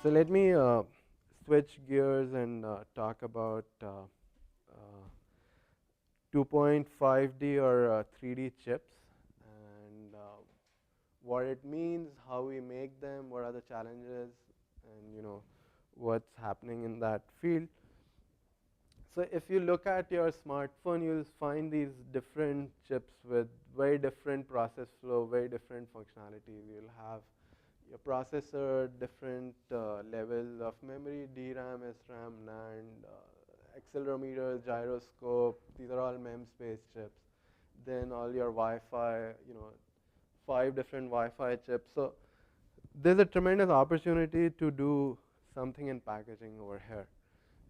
So let me switch gears and talk about 2.5D or 3D chips and what it means, how we make them, what are the challenges, and what's happening in that field. So if you look at your smartphone, you'll find these different chips with very different process flow, very different functionalities. You'll have your processor, different levels of memory, DRAM, SRAM, NAND, accelerometer, gyroscope. These are all MEMS-based chips. Then all your Wi-Fi, 5 different Wi-Fi chips. So there's a tremendous opportunity to do something in packaging over here.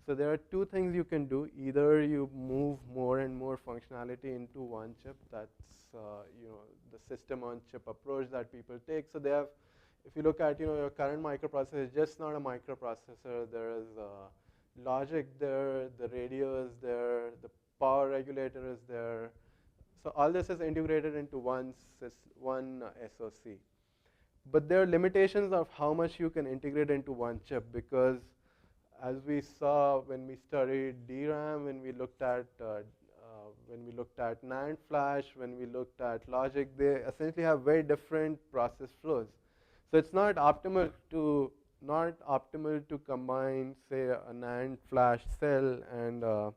So there are two things you can do. Either you move more and more functionality into one chip. That's the system on chip approach that people take. So they have, if you look at your current microprocessor, it's just not a microprocessor. There is logic there, the radio is there, the power regulator is there. So all this is integrated into one SoC. But there are limitations of how much you can integrate into one chip, because as we saw when we studied DRAM, when we looked at NAND flash, when we looked at logic, they essentially have very different process flows. So it's not optimal to combine, say, a NAND flash cell and a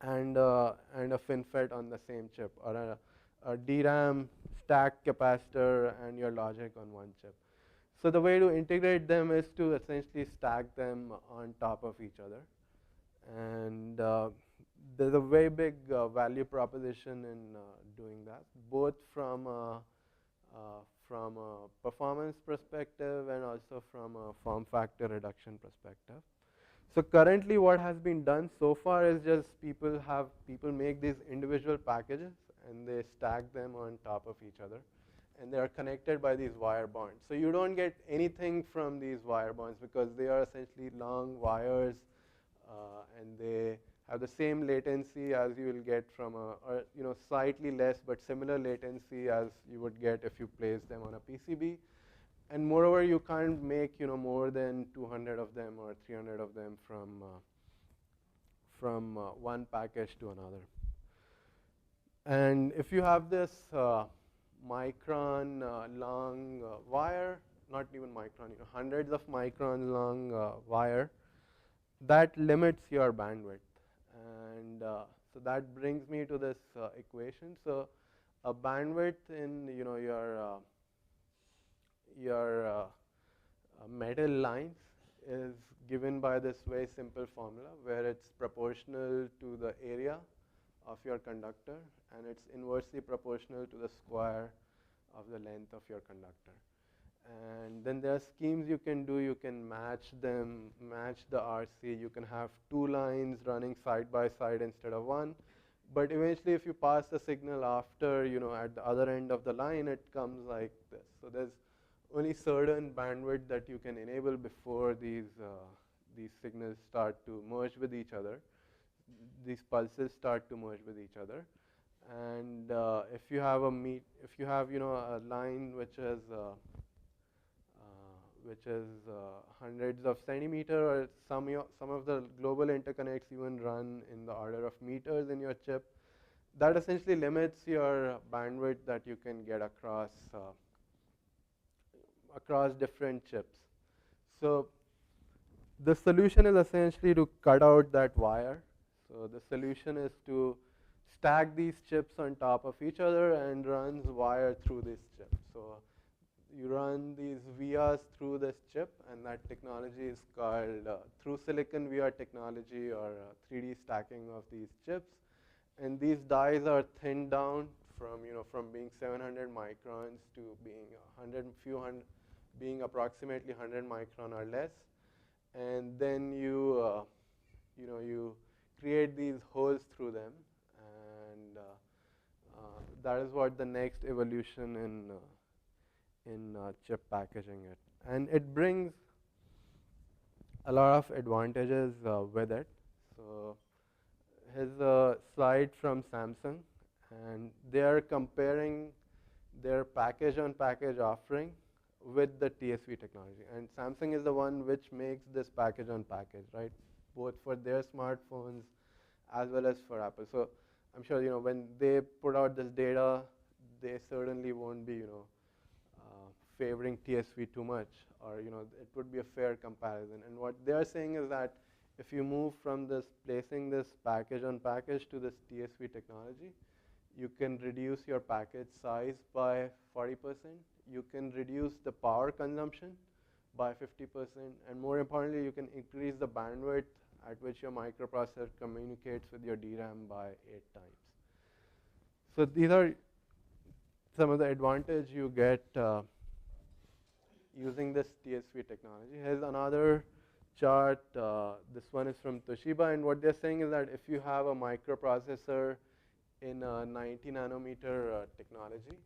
FinFET on the same chip, or a DRAM stack capacitor and your logic on one chip. So the way to integrate them is to essentially stack them on top of each other. And there's a very big value proposition in doing that, both from a performance perspective and also from a form factor reduction perspective. So currently what has been done so far is just people make these individual packages and they stack them on top of each other, and they are connected by these wire bonds. So you don't get anything from these wire bonds because they are essentially long wires, and they have the same latency as you will get from or slightly less but similar latency as you would get if you place them on a PCB. And moreover, you can't make more than 200 of them or 300 of them from one package to another. And if you have this micron long wire, not even micron, hundreds of micron long wire, that limits your bandwidth. And so that brings me to this equation. So a bandwidth in your metal lines is given by this very simple formula where it's proportional to the area of your conductor and it's inversely proportional to the square of the length of your conductor. And then there are schemes you can do. You can match them, match the RC. You can have two lines running side by side instead of one. But eventually, if you pass the signal after, at the other end of the line, it comes like this. So there's only certain bandwidth that you can enable before these signals start to merge with each other. These pulses start to merge with each other. And if you have a line which is hundreds of centimeters, or some of the global interconnects even run in the order of meters in your chip, that essentially limits your bandwidth that you can get across different chips. So the solution is essentially to cut out that wire. So the solution is to stack these chips on top of each other and runs wire through this chip. So you run these vias through this chip, and that technology is called through silicon via technology, or 3D stacking of these chips. And these dies are thinned down from being 700 microns to being approximately 100 micron or less. And then you create these holes through them, and that is what the next evolution in chip packaging it. And it brings a lot of advantages with it. So here's a slide from Samsung, and they are comparing their package-on-package offering with the TSV technology. And Samsung is the one which makes this package-on-package, right? Both for their smartphones as well as for Apple. So I'm sure, when they put out this data, they certainly won't be, favoring TSV too much, or, it would be a fair comparison. And what they're saying is that if you move from this placing this package-on-package to this TSV technology, you can reduce your package size by 40%. You can reduce the power consumption by 50%. And more importantly, you can increase the bandwidth at which your microprocessor communicates with your DRAM by 8 times. So these are some of the advantage you get using this TSV technology. Here's another chart. This one is from Toshiba, and what they're saying is that if you have a microprocessor in a 90 nanometer technology,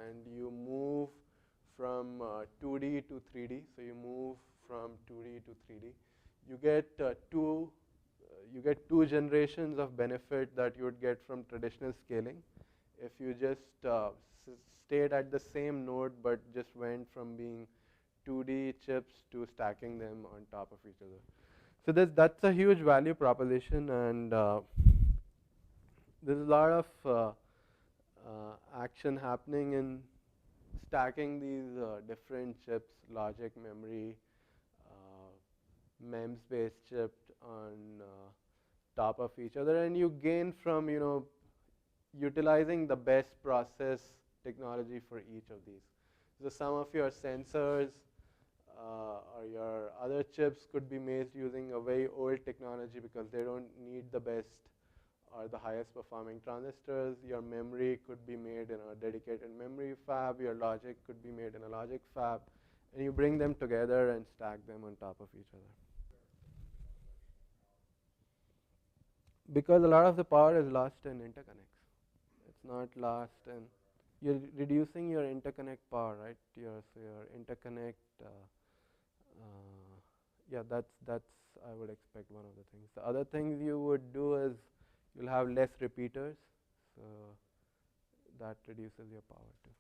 and you move from 2D to 3D, so you move from 2D to 3D, you get two generations of benefit that you would get from traditional scaling if you just stayed at the same node but just went from being 2D chips to stacking them on top of each other. So that's a huge value proposition, and there's a lot of action happening in stacking these different chips, logic, memory, MEMS-based chip on top of each other, and you gain from utilizing the best process technology for each of these. So some of your sensors or your other chips could be made using a very old technology because they don't need the best or the highest performing transistors. Your memory could be made in a dedicated memory fab. Your logic could be made in a logic fab. And you bring them together and stack them on top of each other. Because a lot of the power is lost in interconnects. It's not lost in, you're reducing your interconnect power, right? So your interconnect, yeah, that's I would expect one of the things. The other things you would do is you'll have less repeaters, so that reduces your power too.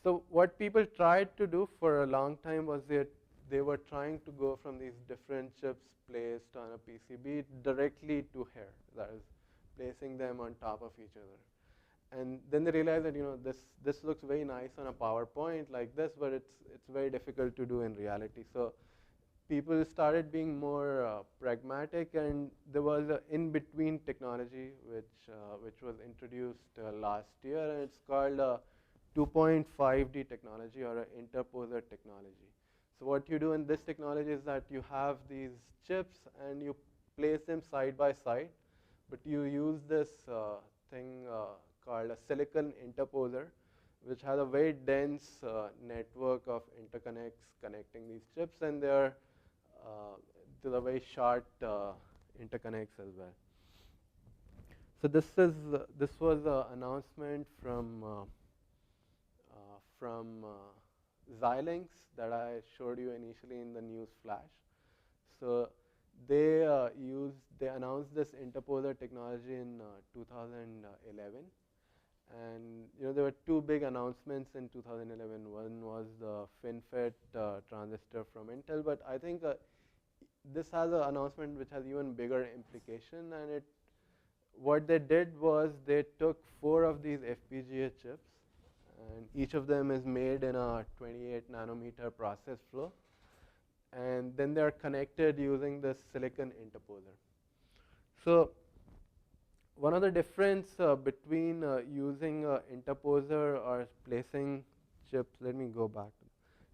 So what people tried to do for a long time was they were trying to go from these different chips placed on a PCB directly to here, that is, placing them on top of each other. And then they realized that this looks very nice on a PowerPoint like this, but it's very difficult to do in reality. So people started being more pragmatic, and there was an in-between technology which was introduced last year, and it's called 2.5D technology, or an interposer technology. So what you do in this technology is that you have these chips and you place them side by side, but you use this thing called a silicon interposer, which has a very dense network of interconnects connecting these chips, and they're very short interconnects as well. So this was an announcement from Xilinx that I showed you initially in the news flash. So they announced this interposer technology in 2011, and there were two big announcements in 2011. One was the FinFET transistor from Intel, but I think this has an announcement which has even bigger implication, and what they did was they took 4 of these FPGA chips, and each of them is made in a 28 nanometer process flow, and then they're connected using this silicon interposer. So one of the difference between using interposer or placing chips, let me go back.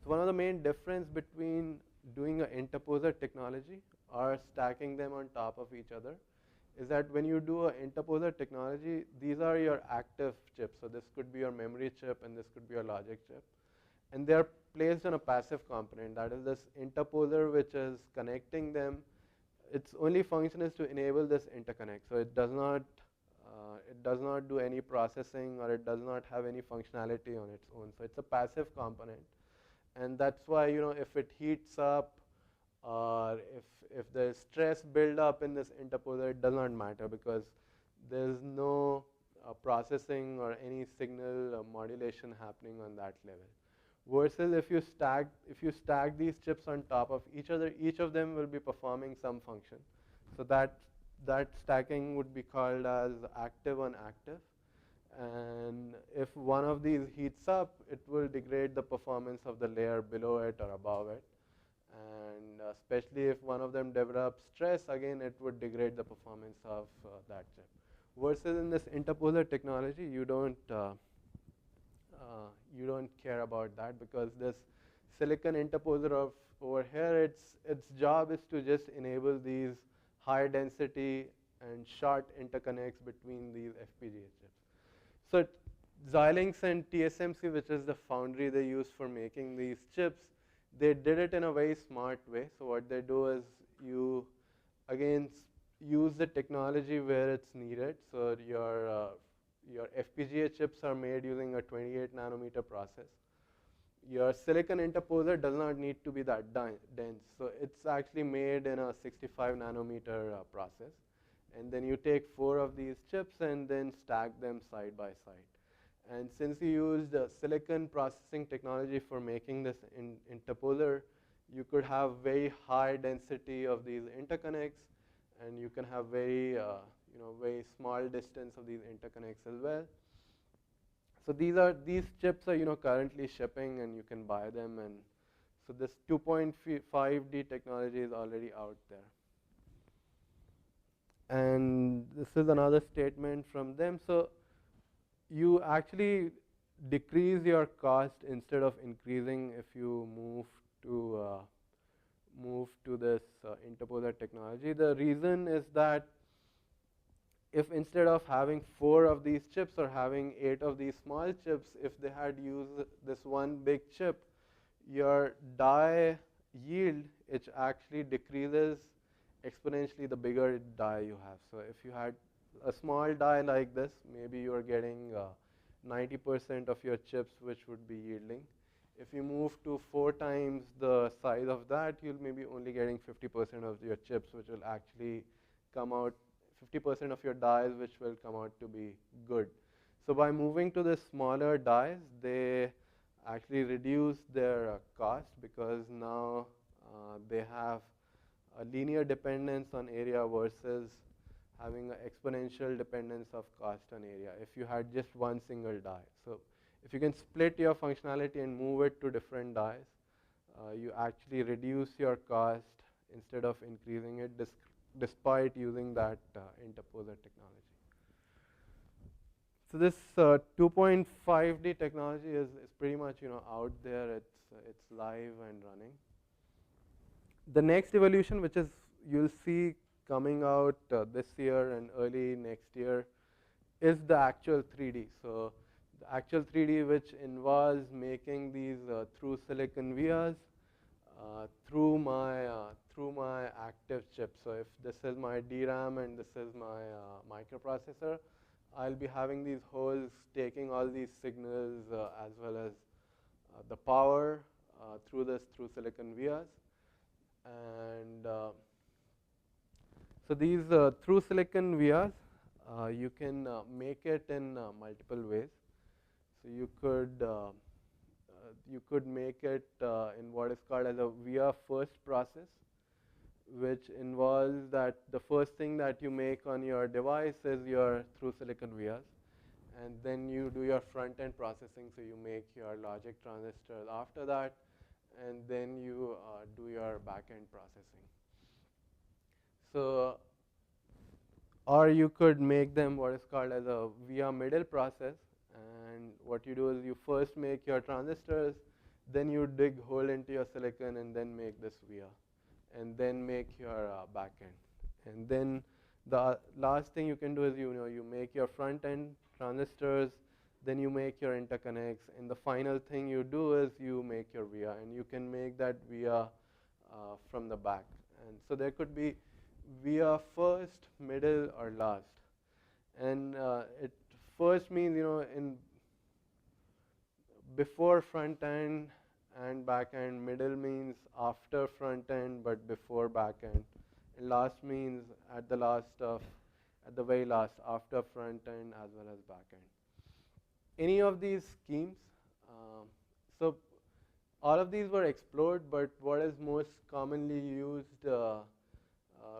So one of the main difference between doing an interposer technology or stacking them on top of each other is that when you do an interposer technology, these are your active chips. So this could be your memory chip and this could be your logic chip. And they're placed on a passive component. That is this interposer which is connecting them. Its only function is to enable this interconnect. So it does not do any processing, or it does not have any functionality on its own. So it's a passive component. And that's why, if it heats up, or if there's stress build up in this interposer, it does not matter because there's no processing or any signal modulation happening on that level. Versus if you stack these chips on top of each other, each of them will be performing some function. So that stacking would be called as active on active. And if one of these heats up, it will degrade the performance of the layer below it or above it. And especially if one of them develops stress, again, it would degrade the performance of that chip. Versus in this interposer technology, you don't care about that, because this silicon interposer over here, its job is to just enable these high density and short interconnects between these FPGA chips. So Xilinx and TSMC, which is the foundry they use for making these chips, they did it in a very smart way. So what they do is you again use the technology where it's needed. So your FPGA chips are made using a 28 nanometer process. Your silicon interposer does not need to be that dense. So it's actually made in a 65 nanometer process. And then you take 4 of these chips and then stack them side by side. And since you used silicon processing technology for making this interposer, you could have very high density of these interconnects, and you can have very small distance of these interconnects as well. So these chips are currently shipping, and you can buy them. And so this 2.5D technology is already out there. And this is another statement from them. So you actually decrease your cost instead of increasing if you move to this interposer technology. The reason is that if instead of having 4 of these chips or having 8 of these small chips, if they had used this one big chip, your die yield, it actually decreases exponentially the bigger die you have. So if you had a small die like this, maybe you are getting 90% of your chips which would be yielding. If you move to 4 times the size of that, you'll maybe only getting 50% of your chips, which will actually come out, 50% of your dies which will come out to be good. So by moving to the smaller dies, they actually reduce their cost, because now they have a linear dependence on area versus having an exponential dependence of cost on area if you had just one single die. So if you can split your functionality and move it to different dies, you actually reduce your cost instead of increasing it, despite using that interposer technology. So this 2.5D technology is pretty much out there. It's live and running. The next evolution, which is you'll see coming out this year and early next year, is the actual 3D. So the actual 3D, which involves making these through silicon vias through my active chip. So if this is my DRAM and this is my microprocessor, I'll be having these holes taking all these signals as well as the power through silicon vias. And so these through silicon vias, you can make it in multiple ways. So you could make it in what is called as a via first process, which involves that the first thing that you make on your device is your through silicon vias, and then you do your front end processing. So you make your logic transistors after that, and then you do your back end processing. So, or you could make them what is called as a via middle process, and what you do is you first make your transistors, then you dig hole into your silicon and then make this via, and then make your back end. And then the last thing you can do is you make your front end transistors, then you make your interconnects, and the final thing you do is you make your via, and you can make that via from the back. And so there could be via first, middle, or last. And it first means in before front end and back end. Middle means after front end but before back end. And last means at the at the very last, after front end as well as back end. Any of these schemes, so all of these were explored, but what is most commonly used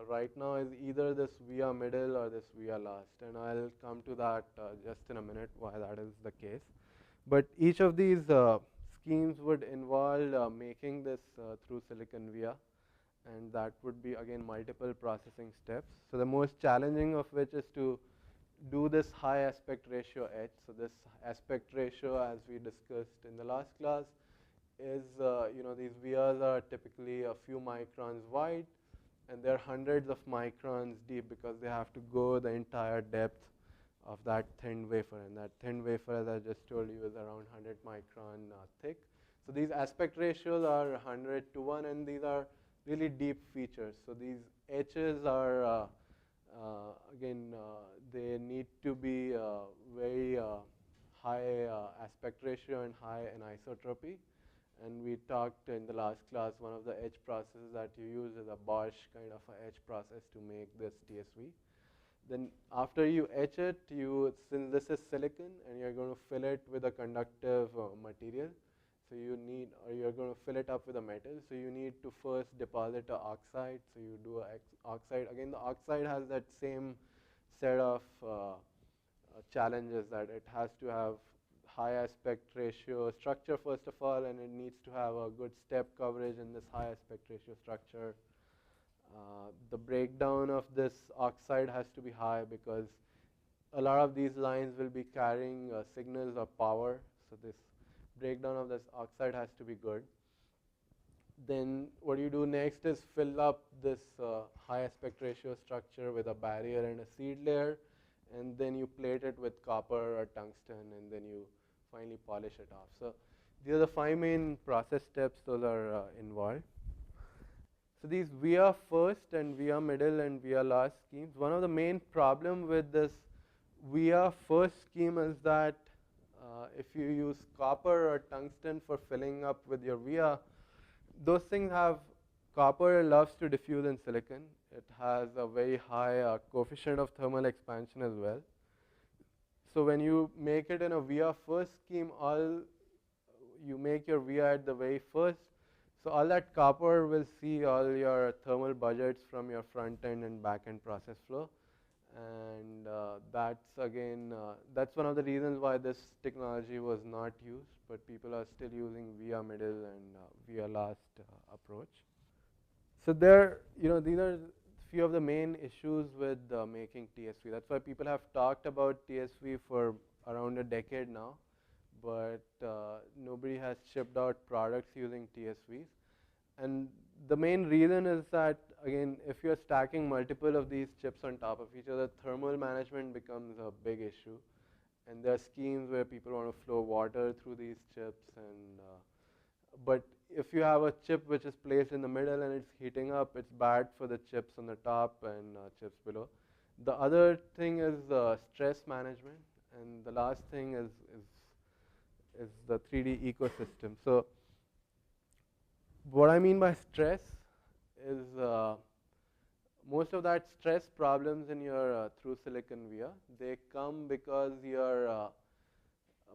right now is either this via middle or this via last, and I'll come to that just in a minute why that is the case. But each of these schemes would involve making this through silicon via, and that would be again multiple processing steps. So the most challenging of which is to do this high aspect ratio etch. So this aspect ratio, as we discussed in the last class, is these vias are typically a few microns wide, and they're hundreds of microns deep because they have to go the entire depth of that thin wafer, and that thin wafer, as I just told you, is around 100 micron thick. So these aspect ratios are 100 to 1, and these are really deep features. So these etches are again, they need to be very high aspect ratio and high anisotropy. And we talked in the last class, one of the etch processes that you use is a Bosch kind of a etch process to make this TSV. Then after you etch it, since this is silicon and you're going to fill it with a conductive material, so you're going to fill it up with a metal, so you need to first deposit an oxide. So you do an oxide. Again, the oxide has that same set of challenges, that it has to have high aspect ratio structure first of all, and it needs to have a good step coverage in this high aspect ratio structure. The breakdown of this oxide has to be high because a lot of these lines will be carrying signals of power. So this breakdown of this oxide has to be good. Then what you do next is fill up this high aspect ratio structure with a barrier and a seed layer, and then you plate it with copper or tungsten, and then you finally polish it off. So these are the 5 main process steps those are involved. So these via first and via middle and via last schemes, one of the main problem with this via first scheme is that if you use copper or tungsten for filling up with your via, those things have, copper loves to diffuse in silicon. It has a very high coefficient of thermal expansion as well. So when you make it in a via first scheme, you make your via at the very first. So all that copper will see all your thermal budgets from your front end and back end process flow. And that's again, that's one of the reasons why this technology was not used, but people are still using via middle and via last approach. So these are few of the main issues with making TSV. That's why people have talked about TSV for around a decade now, but nobody has shipped out products using TSVs. And the main reason is that, again, if you're stacking multiple of these chips on top of each other, thermal management becomes a big issue. And there are schemes where people want to flow water through these chips, and but if you have a chip which is placed in the middle and it's heating up, it's bad for the chips on the top and chips below. The other thing is stress management, and the last thing is the 3D ecosystem. So what I mean by stress is most of that stress problems in your through silicon via, they come because your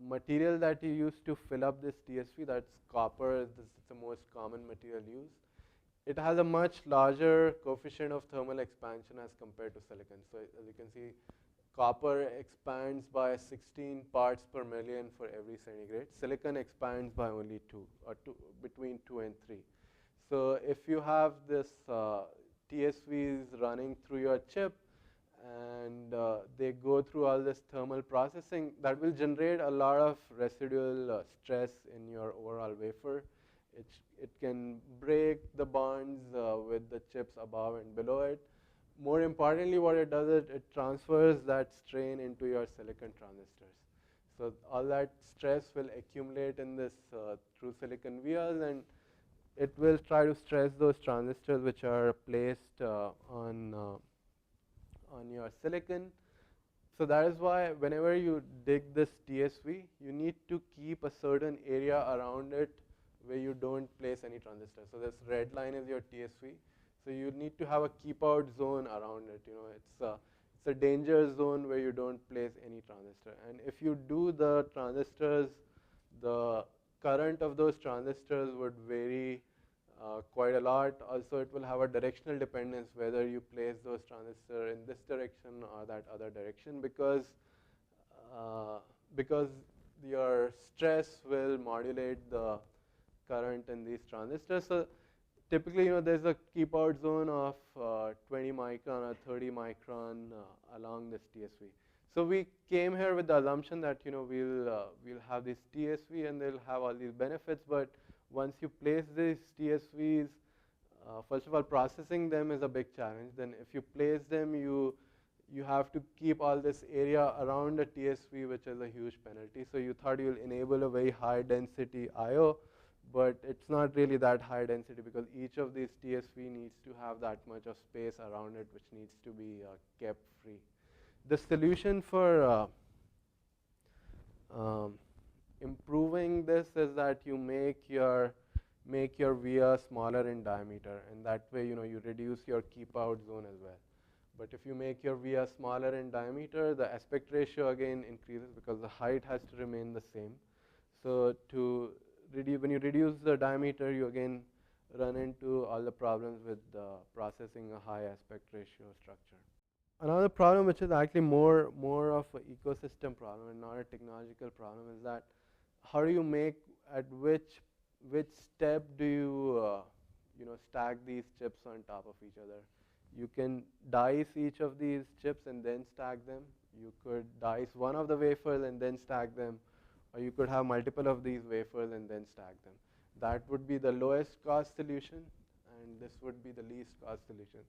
material that you use to fill up this TSV, that's copper, this is the most common material used. It has a much larger coefficient of thermal expansion as compared to silicon. So as you can see, copper expands by 16 parts per million for every centigrade. Silicon expands by only 2, or between 2 and 3. So if you have this TSVs running through your chip, and they go through all this thermal processing, that will generate a lot of residual stress in your overall wafer. It can break the bonds with the chips above and below it. More importantly, what it does is it transfers that strain into your silicon transistors. So all that stress will accumulate in this through silicon vias, and it will try to stress those transistors which are placed on your silicon. So that is why whenever you dig this TSV, you need to keep a certain area around it where you don't place any transistors. So this red line is your TSV. So you need to have a keep out zone around it. It's it's a danger zone where you don't place any transistor. And if you do, the transistors, the current of those transistors would vary quite a lot. Also, it will have a directional dependence whether you place those transistors in this direction or that other direction, uh, because your stress will modulate the current in these transistors. So typically, there's a keep out zone of 20 micron or 30 micron along this TSV. So we came here with the assumption that we'll have this TSV and they'll have all these benefits. But once you place these TSVs, first of all, processing them is a big challenge. Then, if you place them, you have to keep all this area around a TSV, which is a huge penalty. So you thought you'll enable a very high density I/O, but it's not really that high density because each of these TSV needs to have that much of space around it, which needs to be kept free. The solution for improving this is that you make your via smaller in diameter, and that way you reduce your keep out zone as well. But if you make your via smaller in diameter, the aspect ratio again increases because the height has to remain the same. So when you reduce the diameter, you again run into all the problems with processing a high aspect ratio structure. Another problem, which is actually more of an ecosystem problem and not a technological problem, is that how do you make, at which step do you stack these chips on top of each other? You can dice each of these chips and then stack them. You could dice one of the wafers and then stack them, or you could have multiple of these wafers and then stack them. That would be the lowest cost solution, and this would be the least cost solution.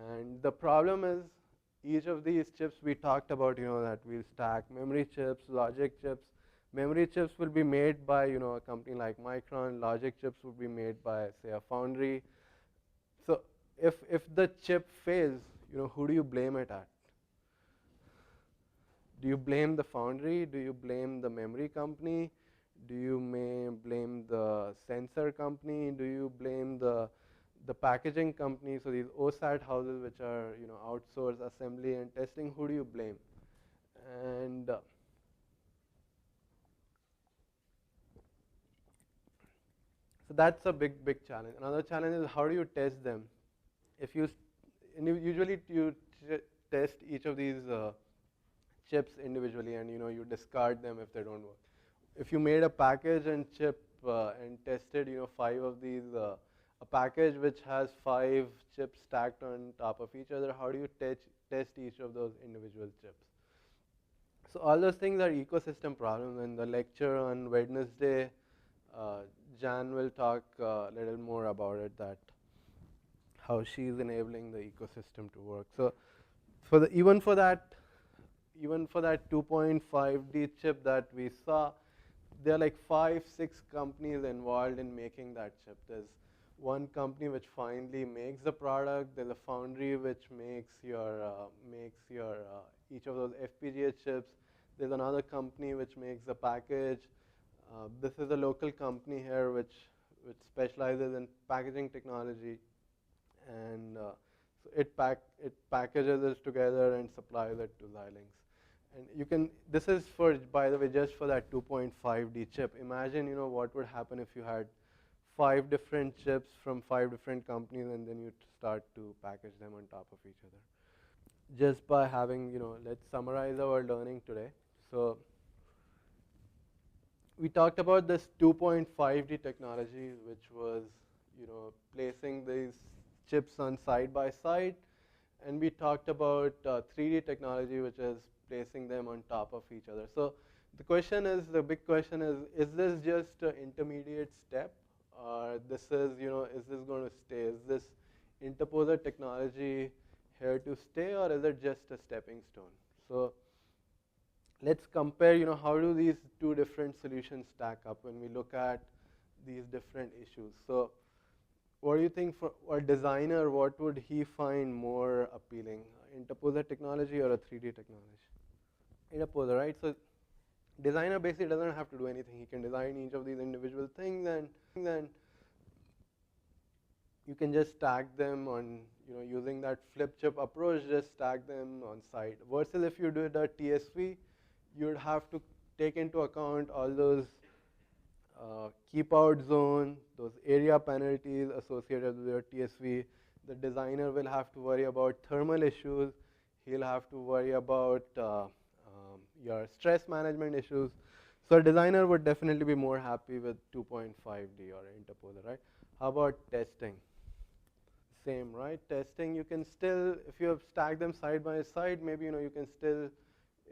And the problem is, each of these chips we talked about, that we'll stack memory chips, logic chips. Memory chips will be made by, a company like Micron. Logic chips would be made by, say, a foundry. So if the chip fails, who do you blame it at? Do you blame the foundry? Do you blame the memory company? Do you blame the sensor company? Do you blame the packaging company? So these OSAT houses, which are outsource assembly and testing, who do you blame? And so that's a big challenge. Another challenge is, how do you test them? If you usually you test each of these chips individually, and you discard them if they don't work. If you made a package and chip and tested 5 of these, a package which has 5 chips stacked on top of each other, how do you test each of those individual chips? So all those things are ecosystem problems. In the lecture on Wednesday, Jan will talk a little more about it, that how she's enabling the ecosystem to work. So even for that 2.5D chip that we saw, there are like 5-6 companies involved in making that chip. There's one company which finally makes the product. There's a foundry which makes your each of those FPGA chips. There's another company which makes the package. This is a local company here which specializes in packaging technology, and so it packages it together and supplies it to Xilinx. And this is for, by the way, just for that 2.5D chip. Imagine what would happen if you had 5 different chips from 5 different companies, and then you start to package them on top of each other. Just by having, let's summarize our learning today. So we talked about this 2.5D technology, which was placing these chips on side by side, and we talked about 3D technology, which is placing them on top of each other. So the big question is this just an intermediate step, or this is this going to stay? Is this interposer technology here to stay, or is it just a stepping stone? So let's compare, how do these two different solutions stack up when we look at these different issues. So what do you think, for a designer, what would he find more appealing, interposer technology or a 3D technology? Interposer, right? So designer basically doesn't have to do anything. He can design each of these individual things, and then you can just stack them on using that flip chip approach, just stack them on site. Versus if you do it at TSV, you'd have to take into account all those keep out zone, those area penalties associated with your TSV. The designer will have to worry about thermal issues. He'll have to worry about your stress management issues. So a designer would definitely be more happy with 2.5D or interposer, right? How about testing? Same, right? Testing, you can still, if you have stacked them side by side, maybe you can still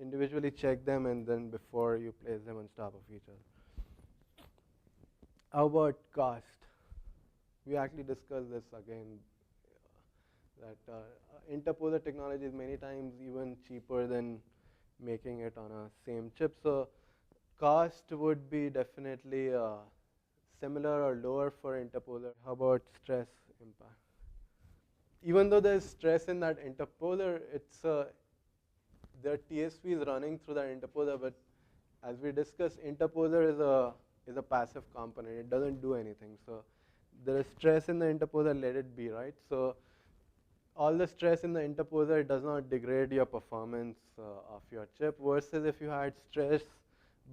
individually check them and then before you place them on top of each other. How about cost? We actually discussed this again, that interposer technology is many times even cheaper than making it on a same chip. So cost would be definitely similar or lower for interposer. How about stress impact? Even though there's stress in that interposer, it's there are TSVs running through that interposer, but as we discussed, interposer is a passive component. It doesn't do anything. So there is stress in the interposer, let it be, right? So all the stress in the interposer, it does not degrade your performance of your chip, versus if you had stress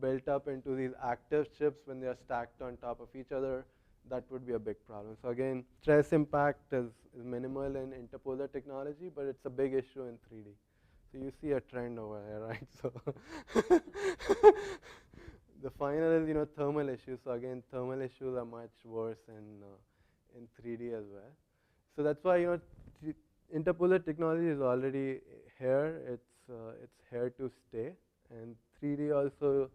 built up into these active chips when they are stacked on top of each other, that would be a big problem. So again, stress impact is minimal in interposer technology, but it's a big issue in 3D. So you see a trend over here, right? So the final is thermal issues. So again, thermal issues are much worse in 3D as well. So that's why interposer technology is already here. It's here to stay, and 3D also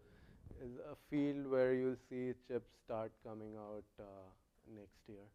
is a field where you'll see chips start coming out next year.